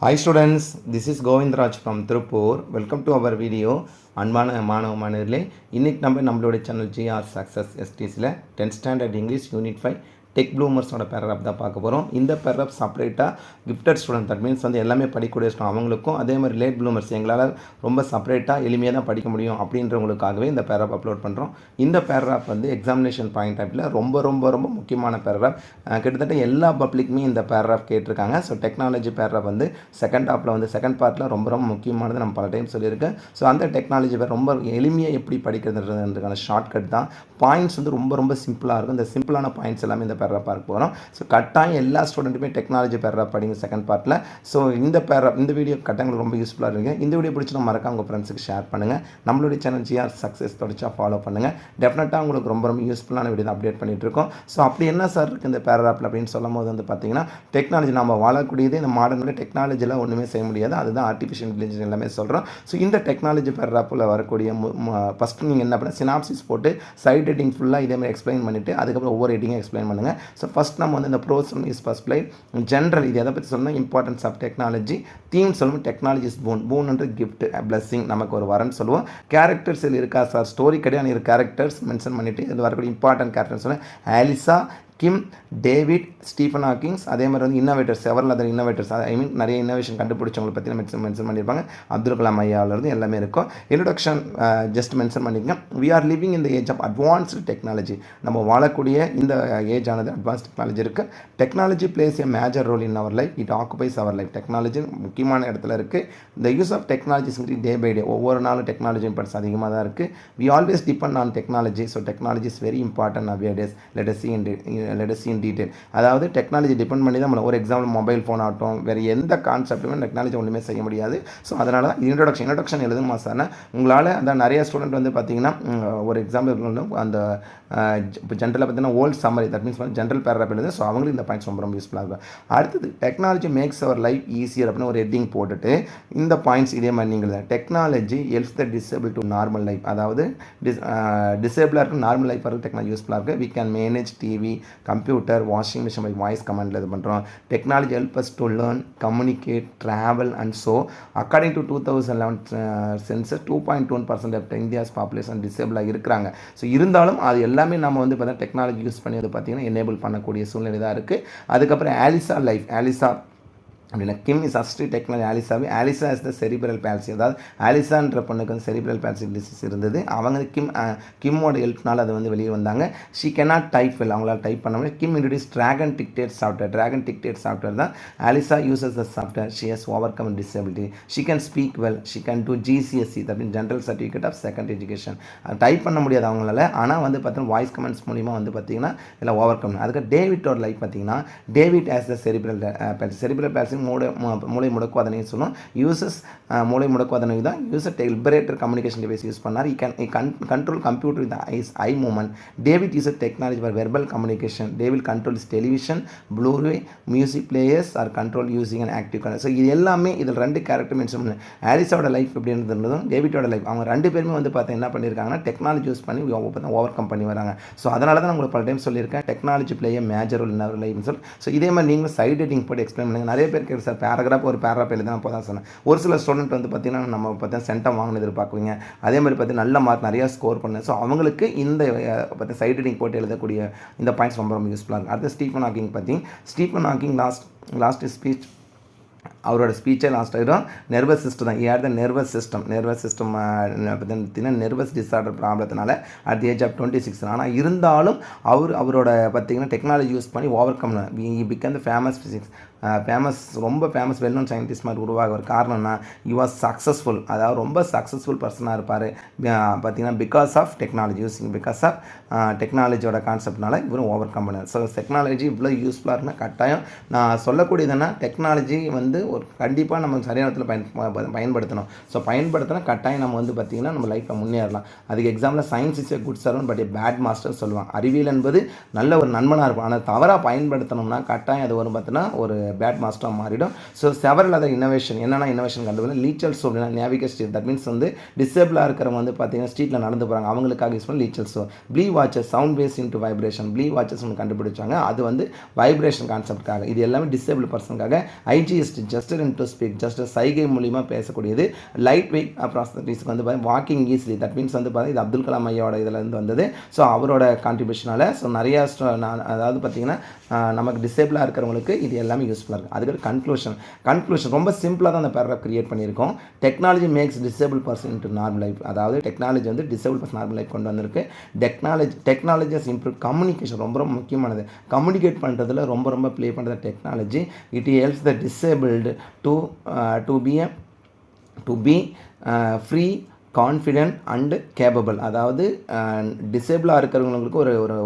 Hi students, this is Govindraj from Tirupur. Welcome to our video. அன்பான மாணவ மாணவர்களே, இன்னைக்கு நம்மளோட சேனல் ஜிஆர் சக்ஸஸ் எஸ்டிஸில் 10th standard English unit 5 tech ப்ளூமர்ஸோட பேராகிராஃப் தான் பார்க்க போகிறோம். இந்த பேராகிராஃப் செப்பரேட்டாக கிஃப்டட் ஸ்டூடெண்ட், தட் மீன்ஸ் எல்லாமே படிக்கக்கூடிய ஸ்டூடெண்ட் அவங்களுக்கும், அதே மாதிரி லேட் ப்ளூமர்ஸ் எங்களால் ரொம்ப செப்பரேட்டாக எளிமையாக தான் படிக்க முடியும் அப்படின்றவங்களுக்காகவே இந்த பேராகிராஃப் அப்லோட் பண்ணுறோம். இந்த பேராகிராஃப் எக்ஸாமினேஷன் பாயிண்ட் ஆஃப்ல ரொம்ப ரொம்ப ரொம்ப முக்கியமான பேராகிராஃப். கிட்டத்தட்ட எல்லா பப்ளிக்குமே இந்த பேராகிராஃப் கேட்டிருக்காங்க. ஸோ டெக்னாலஜி பேராகிராஃப் செகண்ட் ஹாஃபில் செகண்ட் பார்ட்டில் ரொம்ப ரொம்ப முக்கியமானது நம்ம பல டைம் சொல்லியிருக்கேன். ஸோ அந்த டெக்னாலஜி ரொம்ப எளிமையாக எப்படி படிக்கிறதுன்றதுக்கான ஷார்ட்கட் தான். பாயிண்ட்ஸ் ரொம்ப ரொம்ப சிம்பிளாக இருக்கும். இந்த சிம்பிளான பாயிண்ட்ஸ் எல்லாமே இந்த பேராகிராஃப் பார்க்க போகிறோம். ஸோ கட்டாயம் எல்லா ஸ்டூடெண்ட்டுமே டெக்னாலஜி பேராகிராஃப் படிங்க செகண்ட் பார்ட்டில். ஸோ இந்த பேராகிராஃப் இந்த வீடியோ கட்டாயம் ரொம்ப யூஸ்ஃபுல்லாக இருக்குது. இந்த வீடியோ பிடிச்சி மறக்காம உங்கள் ஃப்ரெண்ட்ஸுக்கு ஷேர் பண்ணுங்கள். நம்மளுடைய சேனல் ஜிஆர் சக்ஸஸ் தொடச்சா ஃபாலோ பண்ணுங்கள். டெஃபினட்டாக உங்களுக்கு ரொம்ப ரொம்ப யூஸ்ஃபுல்லான வீடியோ தான் அப்டேட் பண்ணிகிட்டு இருக்கோம். ஸோ அப்படி என்ன சார் இருக்குது இந்த பேராகிராஃபில் அப்படின்னு சொல்லும் போது பார்த்தீங்கன்னா, டெக்னாலஜி நம்ம வாழக்கூடியது இந்த மாடர்னில் டெக்னாலஜியில் ஒன்றுமே செய்ய முடியாது. அதுதான் ஆர்டிஃபிஷியல் இன்டெலிஜென்ஸ் எல்லாமே சொல்கிறோம். ஸோ இந்த டெக்னாலஜி பேராகிராஃபில் வரக்கூடிய ஃபஸ்ட்டு நீங்கள் என்ன பண்ண சினாப்சிஸ் போட்டு சைட் ஹெட்டிங் ஃபுல்லாக இதே மாதிரி எக்ஸ்பிளைன் பண்ணிவிட்டு அதுக்கப்புறம் ஒவ்வொரு ஹெட்டிங்கும் எக்ஸ்பிளைன் பண்ணுங்கள். ஸோ ஃபஸ்ட் நம்ம இந்த prose is first ply general, இது எதை பற்றி சொல்லணும், இம்பார்ட்டன்ஸ் ஆஃப் டெக்னாலஜி. தீம் சொல்லுவோம் டெக்னாலஜி இஸ் பூன்ன்ற கிஃப்ட், பிளஸிங், நமக்கு ஒரு வரன்னு சொல்லுவோம். கேரக்டர்ஸ் இருக்கா சார், ஸ்டோரி கிடையாது, கேரக்டர்ஸ் மென்ஷன் பண்ணிவிட்டு இது வரக்கூடிய இம்பார்ட்டன்ட் கேரக்டர்ஸ் சொல்லுவேன். Alisa, Kim, David, Stephen Hawkings, அதே மாதிரி innovators, several other innovators, I mean நிறைய இன்னோவேஷன் கண்டுபிடிச்சவங்களை பற்றி மென்ஷன் பண்ணியிருப்பாங்க. அப்துல் கலாம் ஐயாவிலேருந்து எல்லாமே இருக்கும். இன்ட்ரொடக்ஷன் ஜஸ்ட் மென்ஷன் பண்ணிக்கங்க. We are living in the age of advanced technology. நம்ம வாழக்கூடிய இந்த ஏஜ் ஆனது அட்வான்ஸ் டெக்னாலஜி இருக்குது. Technology plays a major role in our life, it occupies our life. Technology முக்கியமான இடத்துல இருக்குது. இந்த use of technologies day by day, ஒவ்வொரு நாளும் டெக்னாலஜி இம்பார்ட்டன்ஸ் அதிகமாக தான் இருக்குது. We always depend on technology. So technology is very important now days. Let us see in detail. அதாவது டெக்னாலஜி டிபெண்ட் பண்ணி தான் ஒரு எக்ஸாம்பிள் மொபைல் ஃபோன் ஆகட்டும், வேறு எந்த கான்செப்ட்டுமே டெக்னாலஜி ஒன்றுமே செய்ய முடியாது. ஸோ அதனால தான் இன்ட்ரொடக்ஷன் எழுதுமா சார், உங்களால் அந்த நிறைய ஸ்டூடெண்ட் பார்த்தீங்கன்னா ஒரு எக்ஸாம்பிள் அந்த இப்போ ஜென்ரலாக பார்த்தீங்கன்னா old summary, that means general paragraph எழுது. ஸோ அவங்களுக்கு இந்த பாயிண்ட்ஸ் ரொம்ப ரொம்ப யூஸ்ஃபுல்லாக இருக்கும். அடுத்தது technology makes our life easier அப்படின்னு ஒரு ஹெட்டிங் போட்டுட்டு இந்த பாயிண்ட்ஸ் இதே மாதிரி நீங்கள் technology helps the disable to normal life, அதாவது டிசேபிளாக இருக்கும் நார்மல் லைஃப் வரைக்கும் டெக்னாலஜி யூஸ்ஃபுல்லாக இருக்குது. We can manage TV, computer, washing machine by voice கமாண்டில் இது பண்ணுறோம். Technology help us to learn, communicate, travel and so. According to 2011 census 2.1% of India's population டிசேபிளாக இருக்கிறாங்க. ஸோ இருந்தாலும் அது எல்லாமே நம்ம பார்த்தீங்கன்னா டெக்னாலஜி யூஸ் பண்ணி பார்த்தீங்கன்னா எனேபிள் பண்ணக்கூடிய சூழ்நிலை தான் இருக்குது. அதுக்கப்புறம் ஆலிசா லைஃப், ஆலிசா அப்படின்னா Kim is assistive technology. Alyssa is the cerebral palsy, அதாவது ஆலிசான்ற பொண்ணுக்கு செரிப்ரல் பால்சி டிசீஸ் இருந்தது. அவங்க கிம்மோட ஹெல்ப்னால அது வெளியே வந்தாங்க. ஷி கேனாட் டைப் வெல், அவங்களால டைப் பண்ண முடியும். Kim introduce Dragon Dictate software தான். Alyssa uses the software. She has overcome disability. She can speak well. She can do GCSE, that mean general certificate of second education. Type பண்ண முடியாது அவங்களால, ஆனால் பார்த்தீங்கன்னா voice comments மூலிமா பார்த்தீங்கன்னா இல்லை overcome. அதுக்கு டேவிட்டோட லைஃப் பார்த்தீங்கன்னா, David as the cerebral palsy மூளை முடக்குவாதனையும் சொல்லும். யூசஸ் மூளை முடக்குவாதனை தான் user liberator communication device use பண்ணார். Control computer with eye movement. David user technology for verbal communication. David controls television, Blu-ray, music players are control using and active control. So இது எல்லாமே இதில் ரெண்டு கேரக்டர் மென்ஷன் பண்ணு. ஆலிஸோட life எப்படி இருந்ததும் டேவிட்டோட life, அவங்க ரெண்டு பேருமே பார்த்தா என்ன பண்ணியிருக்காங்கன்னா டெக்னாலஜி யூஸ் பண்ணி ஓவர் கம் பண்ணி வராங்க. ஸோ அதனால தான் உங்களுக்கு பல டைம் சொல்லியிருக்கேன் technology play major role in அவர் லைஃப்னு சொல்லி. ஸோ இதே மாதிரி நீங்களும் சைட் ஹெட்டிங் போட்டு எக்ஸ்பிளைன் பண்ணுங்கள். நிறைய பேர் சார் பேராகிராஃப் ஒரு பேராகிராஃப் எழுதி தான் தான் சொன்னேன். ஒரு சில ஸ்டூடெண்ட் பார்த்தீங்கன்னா நம்ம பார்த்தீங்கன்னா சென்டம் வாங்கினது எதிர்பார்க்குவீங்க. அதே மாதிரி பார்த்தீங்கன்னா நல்ல மார்க் நிறையா ஸ்கோர் பண்ணேன். ஸோ அவங்களுக்கு இந்த பார்த்தீங்கன்னா சைட் ஹெட்டிங் போட்டு எழுதக்கூடிய இந்த பாயிண்ட்ஸ் ரொம்ப ரொம்ப யூஸ்ஃபுல்லாக இருக்கும். அடுத்து ஸ்டீஃபன் ஹாக்கிங் லாஸ்ட் ஸ்பீச், அவரோட ஸ்பீச்சே லாஸ்ட் ஆகிடும். நர்வஸ் சிஸ்டம் தான், ஏஆர் த நர்வஸ் சிஸ்டம் பார்த்தீங்கன்னா நர்வஸ் டிஸார்டர் ப்ராப்ளத்தினால அட் தி ஏஜ் ஆஃப் 26. ஆனால் இருந்தாலும் அவரோட பார்த்தீங்கன்னா டெக்னாலஜி யூஸ் பண்ணி ஓவர் கம் பிகம் த ரொம்ப ஃபேமஸ் வெல் நோன் சயின்டிஸ்ட் மாதிரி உருவாக ஒரு காரணம்னா யூ வாஸ் சக்ஸஸ்ஃபுல், அதாவது ரொம்ப சக்ஸஸ்ஃபுல் பர்சனாக இருப்பார் பார்த்தீங்கன்னா பிகாஸ் ஆஃப் டெக்னாலஜியோட கான்செப்ட்னால இவரும் ஓவர் கம் பண்ணார். ஸோ டெக்னாலஜி இவ்வளோ யூஸ்ஃபுல்லாக இருக்குன்னா கட்டாயம் நான் சொல்லக்கூடியதுன்னா டெக்னாலஜி ஒரு கண்டிப்பாக நம்ம சரியான இடத்துல பயன்படுத்தணும். ஸோ பயன்படுத்தினா கட்டாயம் நம்ம பார்த்திங்கன்னா நம்ம லைஃப்பில் முன்னேறலாம். அதுக்கு example science is a good servant but a bad master சொல்லுவாங்க. அறிவியல் என்பது நல்ல ஒரு நண்பனாக இருக்கும், ஆனால் தவறாக பயன்படுத்தணும்னா கட்டாயம் அது பார்த்தீங்கன்னா ஒரு பேட் மாஸ்டராக மாறிடும். ஸோ செவரல் அதர் இன்னோவேஷன், என்னென்ன இன்னோவேஷன் கண்டுபிடிச்சா லீச்சல் ஷோ அப்படின்னா நேவிகேட் ஸ்ட்ரீட், தட் மீன்ஸ் டிசேபிளாக இருக்கிறவங்க பார்த்தீங்கன்னா ஸ்ட்ரீட்டில் நடந்து போகிறாங்க, அவங்களுக்காக யூஸ் பண்ணி Lechal shoe. Blee watches sound base into vibration, Blee watches ஒன்று கண்டுபிடிச்சாங்க. அது வைப்ரேஷன் கான்செப்டுக்காக. இது எல்லாமே டிசேபிள் பர்சனுக்காக. IGST gesture to speak, just சைகை மூலிமா பேசக்கூடியது. லைட் வெயிட் ப்ராஸ்தட்டிக்ஸ்க்கு வந்து வாக்கிங் ஈஸிலி, தட் மீன்ஸ் வந்து பார்த்தீங்கன்னா இது அப்துல் கலாம் ஐயாவோட இதில் இருந்து வந்தது. ஸோ அவரோட கான்ட்ரிபியூஷனால் ஸோ நிறையா அதாவது பார்த்திங்கன்னா நமக்கு டிசேபிளாக இருக்கிறவங்களுக்கு இது எல்லாமே யூஸ்ஃபுல்லாக இருக்குது. அதுக்கு கன்க்ளூஷன் ரொம்ப சிம்பிளாக தான் அந்த பேராகிராஃப் கிரியேட் பண்ணியிருக்கோம். Technology makes disable person into normal life, அதாவது டெக்னாலஜி வந்து டிசேபிள் பர்சன் நார்மல் லைஃப் கொண்டு வந்திருக்கு. டெக்னாலஜி ஹஸ் இம்ப்ரூவ் கம்யூனிகேஷன், ரொம்ப ரொம்ப முக்கியமானது. கம்யூனிகேட் பண்ணுறதுல ரொம்ப ப்ளே பண்ணுறது technology. It helps the disabled to be free, confident and capable, அதாவது டிசேபிளாக இருக்கிறவங்களுக்கு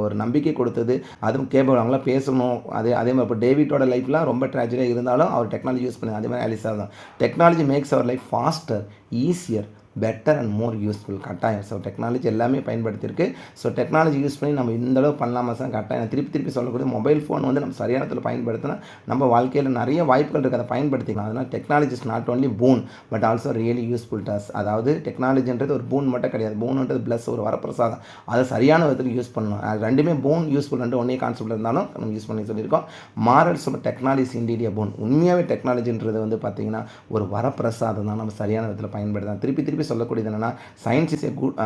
ஒரு நம்பிக்கை கொடுத்தது. அதுவும் கேப்பபிள், அவங்களாம் பேசணும். அதே மாதிரி இப்போ டேவிட்டோட லைஃப்லாம் ரொம்ப ட்ராஜடியாக இருந்தாலும் அவர் டெக்னாலஜி யூஸ் பண்ணி, அதே மாதிரி ஆலிசா தான். Technology makes our life faster, easier, better and more useful. கட்டாயம். ஸோ டெக்னாலஜி எல்லாமே பயன்படுத்தியிருக்கு. ஸோ டெக்னாலஜி யூஸ் பண்ணி நம்ம இந்த அளவு பண்ணலாமா சார்? கட்டாயம். திருப்பி சொல்லக்கூடிய மொபைல் ஃபோன் வந்து நம்ம சரியான இடத்துல பயன்படுத்தினா நம்ம வாழ்க்கையில் நிறைய வாய்ப்புகள் இருக்குது, அதை பயன்படுத்திக்கலாம். அதனால் technology is not only boon but also really useful டாஸ். அதாவது டெக்னாலஜின்றது ஒரு பூன் மட்டும் கிடையாது. பூன்ன்றது ப்ளஸ் ஒரு வரப்பிரசாதம். அதை சரியான விதத்தில் யூஸ் பண்ணணும். அது ரெண்டுமே பூன் யூஸ்ஃபுல் ரெண்டு ஒன்றே கான்செப்ட் இருந்தாலும் நம்ம யூஸ் பண்ணி சொல்லியிருக்கோம். Morals technology indeed a boon. உண்மையாகவே டெக்னாலஜின்றது வந்து பார்த்திங்கன்னா ஒரு வரப்பிரசாதம் தான். நம்ம சரியான விதத்தில் பயன்படுத்தலாம். திருப்பி சொல்லக்கூடியது என்னென்னா சயின்ஸ் இஸ் ஏ குட்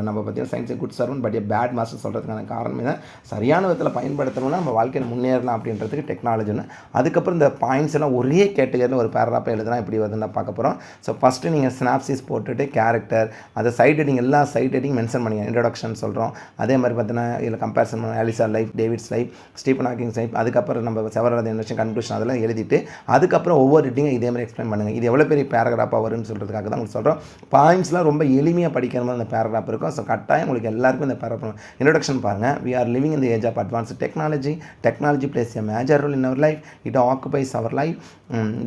நம்ம பார்த்தீங்கன்னா science a good servant but a bad master சொல்கிறதுக்கான காரணமே தான் சரியான விதத்தில் பயன்படுத்தணும்னா நம்ம வாழ்க்கையில் முன்னேறலாம் அப்படின்றதுக்கு டெக்னாலஜின்னு. அதுக்கப்புறம் இந்த பாயிண்ட்ஸ் எல்லாம் ஒரே கேட்டகரியில் ஒரு பேராகிராஃபாக எழுதுனா இப்படி வந்து பார்க்க போகிறோம். ஸோ ஃபஸ்ட்டு நீங்கள் ஸ்னாப்சிஸ் போட்டுட்டு கேரக்டர், அதை சைட் ஹெட்டிங், எல்லா சைட் ஹெட்டிங் மென்ஷன் பண்ணிங்க. இன்ட்ரடக்ஷன் சொல்கிறோம். அதே மாதிரி பார்த்தீங்கன்னா இதில் கம்பேரிசன் பண்ண Alyssa life, David's life, Stephen Hawking's life, அதுக்கப்புறம் நம்ம செவரல் இன்வென்ஷன், கன்க்ளூஷன் அதெல்லாம் எழுதிட்டு அதுக்கப்புறம் ஒவ்வொரு ஹெட்டிங்கும் இதே மாதிரி எக்ஸ்பிளைன் பண்ணுங்கள். இது எவ்வளோ பெரிய பேராகிராஃபாக வரும்னு சொல்கிறதுக்காக தான் உங்களுக்கு சொல்கிறோம். பாயிண்ட்ஸ்லாம் ரொம்ப எளிமையாக படிக்கிற மாதிரி அந்த பேராகிராஃப் இருக்கும். ஸோ கட்டாயம் உங்களுக்கு எல்லாருக்கும் இந்த பேராகிராஃப் இன்ட்ரடக்ஷன் பாருங்கள். We are living in the age of advanced technology plays a major role in our life. It occupies our life.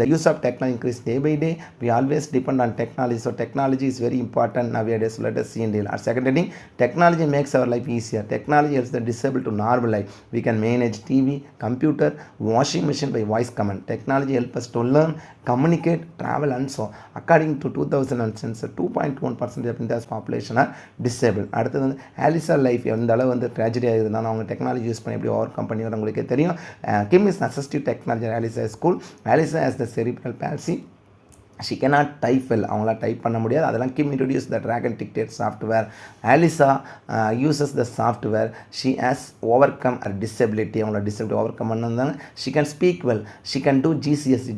The use of technology increase day by day. We always depend on technology. So technology is very important nowadays. So let us see in detail. Our second heading, technology makes our life easier. Technology helps the disabled to normal life. We can manage TV, computer, washing machine by voice command. Technology helps us to learn, communicate, travel and so. According to 2000 census, 2.1% of India's population are disabled. அடுத்தது வந்து ஆலிசா life எந்த அளவு வந்து ட்ராஜடியாக இருந்தாலும் அவங்க technology use பண்ணி எப்படி over come பண்ணி அவங்களுக்கே தெரியும். Kim is assistive technology Alyssa school. Alyssa has the cerebral palsy. She cannot type well. அவங்களா டைப் பண்ண முடியாது. அதெல்லாம் Kim introduce the Dragon Dictate software. Alyssa uses the software. She has overcome her disability. அவங்களோட disability overcome பண்ணாங்க. She can speak well. She can do GCS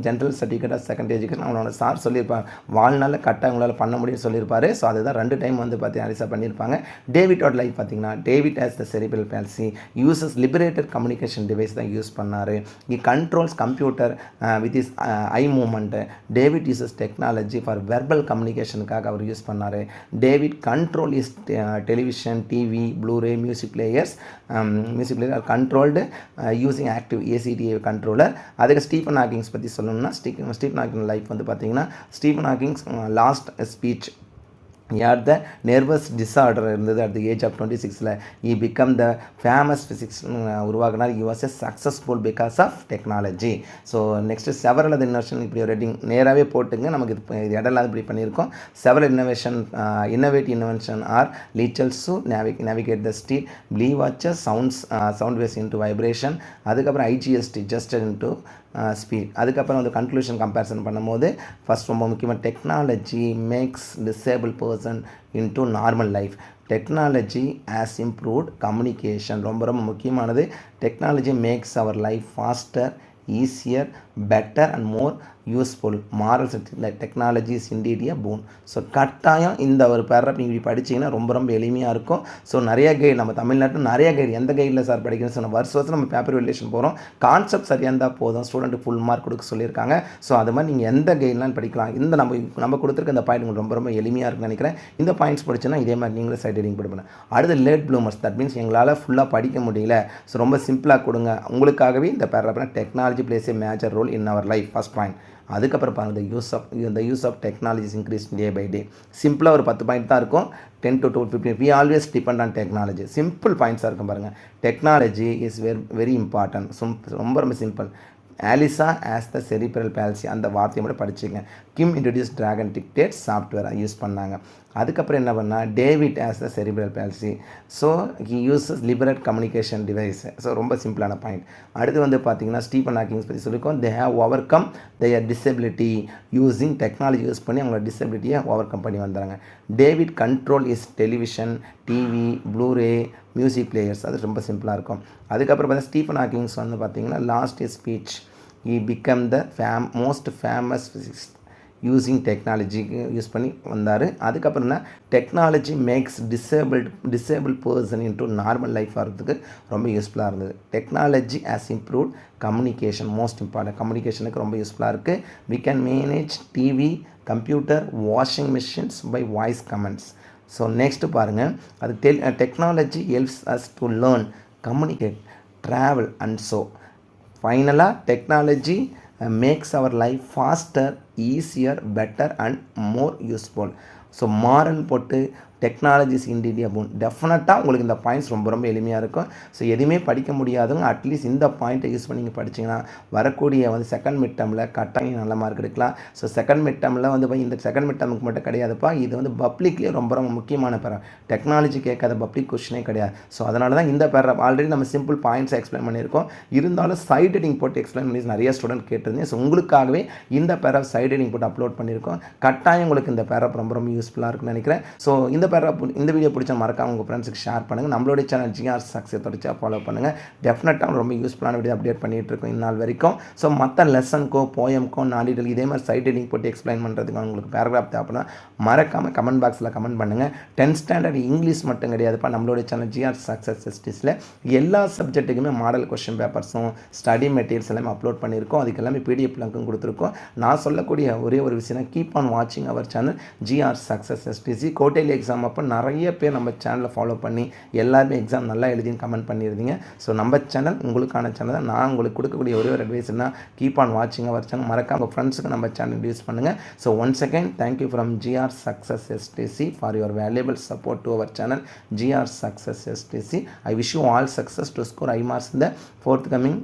general certificate of second education. அவங்களோட sir சொல்லியிருப்பாங்க வாழ்நாள் கரெக்டாக அவங்களால பண்ண முடியும்னு சொல்லியிருப்பாரு. ஸோ அதுதான் 2 டைம் வந்து பார்த்தீங்கன்னா ஆலிசா பண்ணியிருப்பாங்க. டேவிட்டோட லைஃப் பார்த்தீங்கன்னா David has the cerebral palsy. Uses liberated communication device தான் யூஸ் பண்ணார். He controls computer with is eye movement. David uses technology for verbal கம்யூனிகேஷனுக்காக அவர் யூஸ் பண்ணார். David control is television, TV, Blu-ray, music player are controlled using active ACDA controller. அதுக்கு Stephen Hawking's பற்றி சொல்லணும்னா Stephen Hawking life வந்து பார்த்தீங்கன்னா Stephen Hawking's lost speech had the nervous disorder இருந்தது at the age of 26ல. he become the famous physics உருவாக்கினார். he was a successful because of technology. So next several அது innovation இப்படி ஒரு red ink நேராகவே போட்டுங்க. நமக்கு இது இடம்லாம் இப்படி பண்ணியிருக்கோம். Several innovative invention are Lechal's to navigate the steel, Blee watches sound waves into vibration. அதுக்கப்புறம் ஐஜிஎஸ்டி ஜஸ்டட் இன்டு ஸ்பீட். அதுக்கப்புறம் வந்து கன்க்ளூஷன் கம்பேரிசன் பண்ணும்போது ஃபஸ்ட் ரொம்ப முக்கியமாக technology makes disable person into normal life. Technology has improved communication. ரொம்ப முக்கியமானது. Technology makes our life faster, easier, better and more useful. Morals technology is indeed a boon. So கட்டாயம் இந்த ஒரு paragraph நீங்கள் இப்படி படிச்சிங்கன்னா ரொம்ப எளிமையாக இருக்கும். ஸோ நிறைய கைடு நம்ம தமிழ்நாட்டில் நிறைய கைடு எந்த கைடில் சார் படிக்கணும்னு சொன்ன வருஷம் நம்ம பேப்பர் வெலிடேஷன் போகிறோம். கான்செப்ட் சரியாக இருந்தால் போதும். ஸ்டூடெண்ட்டுக்கு ஃபுல் மார்க் கொடுக்க சொல்லியிருக்காங்க. ஸோ அது மாதிரி நீங்கள் எந்த கைட்லாம் படிக்கலாம். இந்த நம்ம கொடுத்துருக்க இந்த பாயிண்ட் உங்களுக்கு ரொம்ப எளிமையாக இருக்குன்னு நினைக்கிறேன். இந்த பாயிண்ட்ஸ் படிச்சுன்னா இதே மாதிரி நீங்களே சைட் ரீடிங் படிப்பேன். அடுத்து லேட் ப்ளூமர்ஸ். தட் மீன்ஸ் எங்களால் ஃபுல்லாக படிக்க முடியல. ஸோ ரொம்ப சிம்பிளாக கொடுங்க. உங்களுக்காகவே இந்த paragraph technology plays a major role in our life. First point. அதுக்கப்புறம் பாருங்கள் the use of technology is increased day by day. சிம்பிளாக ஒரு 10 பாயிண்ட் தான் இருக்கும். 10 to 15. we always depend on technology. Simple பாயிண்ட்ஸாக இருக்கும் பாருங்கள். Technology is very important. ரொம்ப simple. Alyssa as the cerebral palsy அந்த வார்த்தையை மட்டும் படிச்சுங்க. Kim introduce Dragon Dictate software use பண்ணாங்க. அதுக்கப்புறம் என்ன பண்ணால் David as the cerebral palsy. So he uses liberate communication device. So ரொம்ப சிம்பிளான பாயிண்ட். அடுத்து வந்து பார்த்தீங்கன்னா ஸ்டீஃபன் ஹாக்கிங்ஸ் பற்றி சொல்லியிருக்கோம். They have overcome their disability using technology use பண்ணி அவங்களோட டிசபிலிட்டியை ஓவர் கம் பண்ணி வந்துறாங்க. David control is television, TV, Blu-ray, music players. அது ரொம்ப சிம்பிளாக இருக்கும். அதுக்கப்புறம் பார்த்தா ஸ்டீஃபன் ஹாக்கிங்ஸ் வந்து பார்த்தீங்கன்னா lost is speech he become the most famous physicist using technology use பண்ணி வந்தார். அதுக்கப்புறம் என்ன technology makes disable person into normal life வரதுக்கு ரொம்ப யூஸ்ஃபுல்லாக இருந்தது. Technology has improved communication, most important கம்யூனிகேஷனுக்கு ரொம்ப யூஸ்ஃபுல்லாக இருக்குது. We can manage TV, computer, washing machines by voice comments. So next பாருங்கள், அது technology helps us to learn, communicate, travel and so ஃபைனலாக technology makes our life faster, easier, better and more useful. So moral போட்டு technologies இன்டீடியா பூன். டெஃபினட்டாக உங்களுக்கு இந்த points ரொம்ப ரொம்ப எளிமையாக இருக்கும். ஸோ எதுவுமே படிக்க முடியாதவங்க அட்லீஸ்ட் இந்த பாயிண்ட்டை யூஸ் பண்ணி நீங்கள் படிச்சிங்கன்னா வரக்கூடிய வந்து செகண்ட் மிட் டேர்மில் கட்டாயம் நல்ல மார்க் எடுக்கலாம். ஸோ செகண்ட் மிட் டேர்மில் வந்து இந்த செகண்ட் மிட் டேர்முக்கு மட்டும் கிடையாதுப்பா, இது வந்து பப்ளிக்லேயே ரொம்ப ரொம்ப முக்கியமான பேரா. டெக்னாலஜி கேட்காத பப்ளிக் கொஸ்டினே கிடையாது. ஸோ அதனால தான் இந்த பேரா ஆல்ரெடி நம்ம சிம்பிள் பாயிண்ட்ஸை எக்ஸ்பிளைன் பண்ணியிருக்கோம். இருந்தாலும் சைட் ஹெட்டிங் போட்டு எக்ஸ்பிளைன் பண்ணி நிறைய ஸ்டூடெண்ட் கேட்டிருந்தேன். ஸோ உங்களுக்காகவே இந்த பேரா சைட் ஹெட்டிங் போட்டு அப்லோட் பண்ணியிருக்கோம். கட்டாயம் உங்களுக்கு இந்த பேரா ரொம்ப ரொம்ப யூஸ்ஃபுல்லாக இருக்குன்னு நினைக்கிறேன். ஸோ இந்த வீடியோ பிடிச்ச மறக்காம உங்கள் ஃப்ரெண்ட்ஸுக்கு ஷேர் பண்ணுங்கள். நம்மளுடைய சேனல் ஜிஆர் சக்ஸஸ் தொடர்ச்சியாக ஃபாலோ பண்ணுங்கள். டெஃபினட்டாக ரொம்ப யூஸ்ஃபுல்லான வீடியோ அப்டேட் பண்ணிகிட்டு இருக்கோம் இந்நாள் வரைக்கும். ஸோ மற்ற லெசனுக்கோ போயம்க்கோ நாடிடல் இதே மாதிரி சைட் ஹெட்டிங் போட்டு எக்ஸ்பிளைன் பண்ணுறதுக்கு உங்களுக்கு பேராகிராஃப் தேவைப்படும் மறக்காமல் கமெண்ட் பாக்ஸில் கமெண்ட் பண்ணுங்கள். 10th ஸ்டாண்டர்ட் இங்கிலீஷ் மட்டும் கிடையாதுப்பா, நம்மளுடைய சேனல் ஜிஆர் சக்ஸஸ் எஸ்டிஸில் எல்லா சப்ஜெக்ட்டுக்குமே மாடல் கொஸ்டின் பேப்பர்ஸும் ஸ்டடி மெட்டீரியல்ஸ் எல்லாமே அப்லோட் பண்ணியிருக்கோம். அதுக்கு எல்லாமே பிடிஎஃப் லிங்க்கும் கொடுத்துருக்கோம். நான் சொல்லக்கூடிய ஒரே ஒரு விஷயம், கீப் ஆன் வாட்சிங் our channel GR success STC. கோட்டையில் எக்ஸாம் அப்போ நிறைய பேர் நம்ம சேனலில் ஃபாலோ பண்ணி எல்லாருமே எக்ஸாம் நல்லா எழுதின்னு கமெண்ட் பண்ணியிருந்தீங்க. ஸோ நம்ம சேனல் உங்களுக்கான சேனல் தான். நான் உங்களுக்கு கொடுக்கக்கூடிய ஒரே ஒரு அட்வைஸ்னா கீப் ஆன் வாட்சிங் அவர் சேனல். மறக்காம உங்கள் ஃப்ரெண்ட்ஸுக்கு நம்ம சேனல் இன்ட்ரடியூஸ் பண்ணுங்கள். So once again thank you from GR success STC for your valuable support to our channel GR success STC. I wish you all success to score high marks in the forthcoming